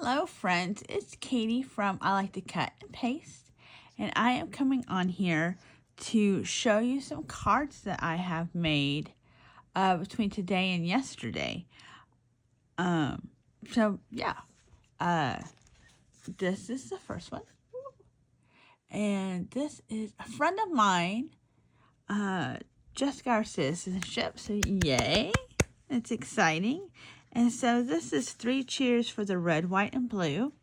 Hello friends, it's Katie from I Like to Cut and Paste, and I am coming on here to show you some cards that I have made between today and yesterday. This is the first one, and this is a friend of mine just got our citizenship, so yay, it's exciting. And so this is 3 cheers for the red, white, and blue.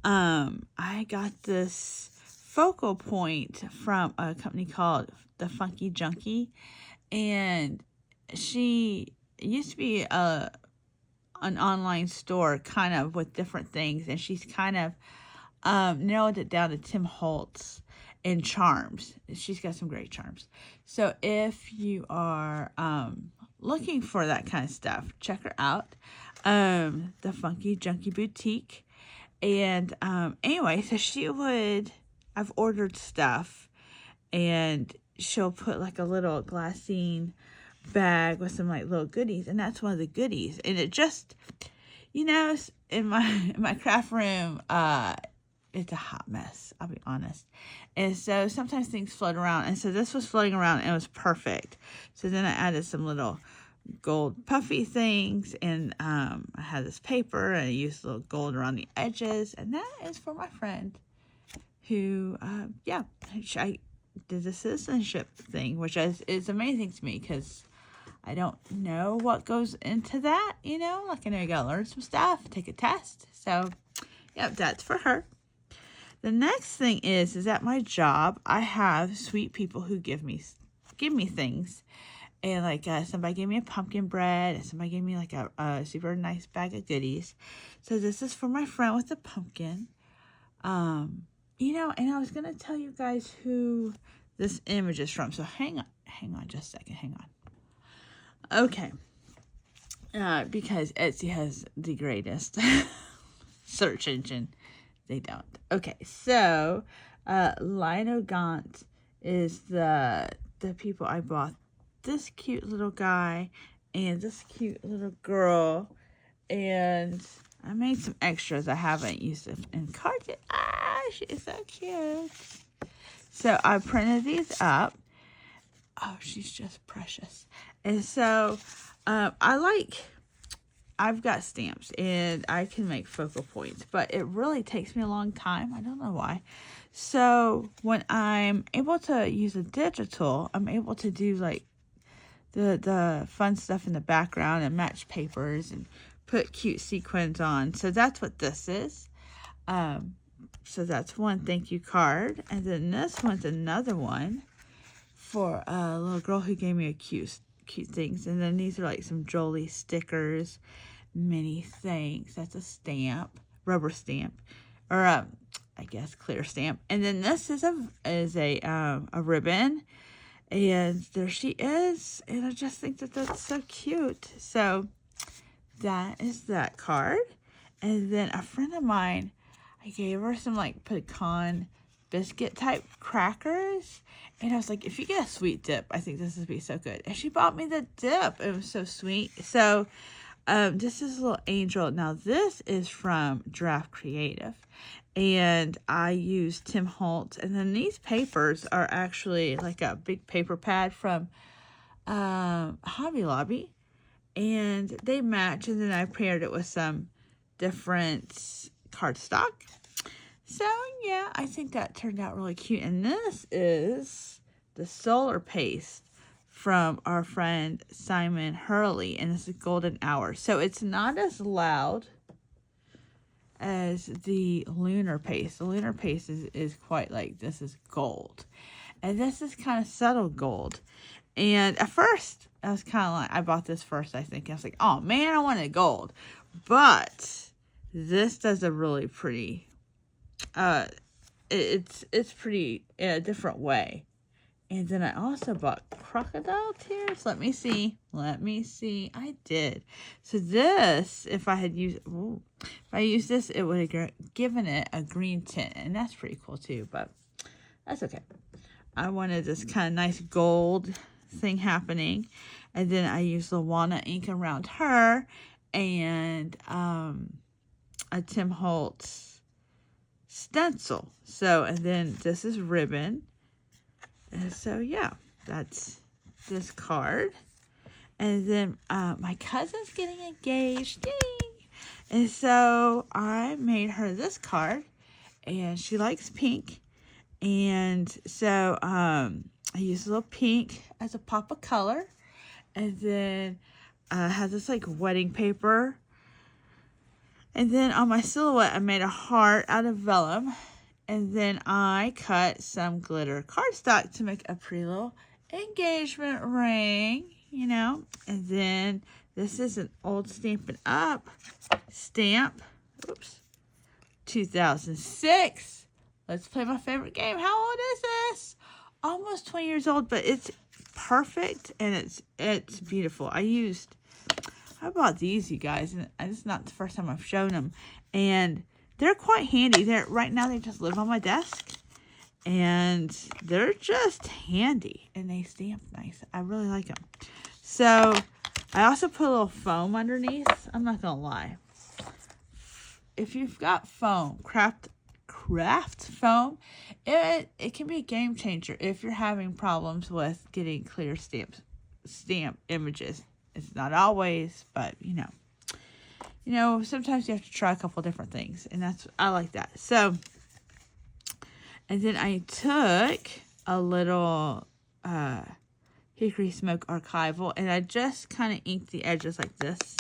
I got this focal point from a company called The Funky Junkie, and she used to be an online store kind of with different things, and she's kind of narrowed it down to Tim Holtz and charms. She's got some great charms. So if you are looking for that kind of stuff, check her out. The Funky Junkie Boutique. And anyway, so I've ordered stuff, and she'll put like a little glassine bag with some like little goodies, and that's one of the goodies. And it just, in my craft room, it's a hot mess, I'll be honest. And so sometimes things float around, and so this was floating around and it was perfect. So then I added some little gold puffy things, and I had this paper, and I used a little gold around the edges, and that is for my friend who I did the citizenship thing, which is amazing to me because I don't know what goes into that, like I know you gotta learn some stuff, take a test. So yep, that's for her. The next thing is at my job I have sweet people who give me things. And like somebody gave me a pumpkin bread, and somebody gave me like a super nice bag of goodies. So this is for my friend with the pumpkin. And I was gonna tell you guys who this image is from. So hang on just a second, hang on. Okay. Because Etsy has the greatest search engine. They don't. Okay, so Linogant is the people I bought this cute little guy and this cute little girl, and I made some extras. I haven't used them in cards yet. She is so cute. So I printed these up. Oh, she's just precious. And so I've got stamps and I can make focal points, but it really takes me a long time. I don't know why. So when I'm able to use a digital, I'm able to do like the fun stuff in the background and match papers and put cute sequins on. So that's what this is. So that's one thank you card. And then this one's another one for a little girl who gave me a cute things. And then these are like some Jolie stickers, mini things. That's a stamp, rubber stamp, or I guess clear stamp. And then this is a ribbon. And there she is. And I just think that that's so cute. So that is that card. And then a friend of mine, I gave her some like pecan biscuit type crackers. And I was like, if you get a sweet dip, I think this would be so good. And she bought me the dip. It was so sweet. So this is a little angel. Now this is from Draft Creative. And I used Tim Holtz. And then these papers are actually like a big paper pad from Hobby Lobby. And they match. And then I paired it with some different cardstock. So, yeah, I think that turned out really cute. And this is the solar paste from our friend Simon Hurley. And this is Golden Hour. So it's not as loud as the lunar paste. The lunar paste is quite like, this is gold. And this is kind of subtle gold. And at first, I was kind of like, I bought this first, I think. I was like, oh man, I wanted gold. But this does a really pretty, it's pretty in a different way. And then I also bought crocodile tears. Let me see. I did. So this, if I used this, it would have given it a green tint. And that's pretty cool too, but that's okay. I wanted this kind of nice gold thing happening. And then I used the walnut ink around her. And a Tim Holtz stencil. So, and then this is ribbon. And so, yeah, that's this card. And then my cousin's getting engaged. Yay! And so I made her this card. And she likes pink. And so I used a little pink as a pop of color. And then has this like wedding paper. And then on my silhouette, I made a heart out of vellum. And then I cut some glitter cardstock to make a pretty little engagement ring, you know. And then this is an old Stampin' Up stamp. Oops. 2006. Let's play my favorite game. How old is this? Almost 20 years old, but it's perfect and it's beautiful. I bought these, you guys, and it's not the first time I've shown them. And they're quite handy. Right now they just live on my desk. And they're just handy. And they stamp nice. I really like them. So I also put a little foam underneath. I'm not going to lie. If you've got foam, craft foam, it can be a game changer if you're having problems with getting clear stamp images. It's not always, but you know, sometimes you have to try a couple different things, and I like that. So, and then I took a little Hickory Smoke Archival, and I just kind of inked the edges like this,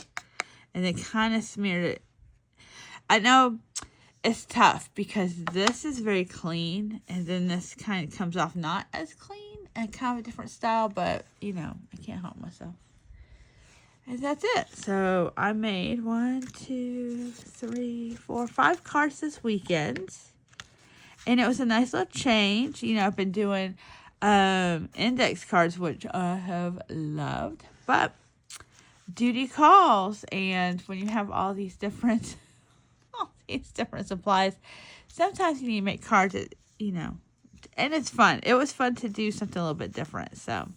and then kind of smeared it. I know it's tough because this is very clean, and then this kind of comes off not as clean and kind of a different style, but you know, I can't help myself. And that's it. So I made 5 cards this weekend. And it was a nice little change. You know, I've been doing index cards, which I have loved. But duty calls. And when you have all these different supplies, sometimes you need to make cards that, you know, and it's fun. It was fun to do something a little bit different. So,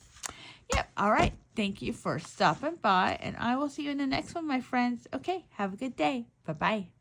yep. All right. Thank you for stopping by, and I will see you in the next one, my friends. Okay, have a good day. Bye-bye.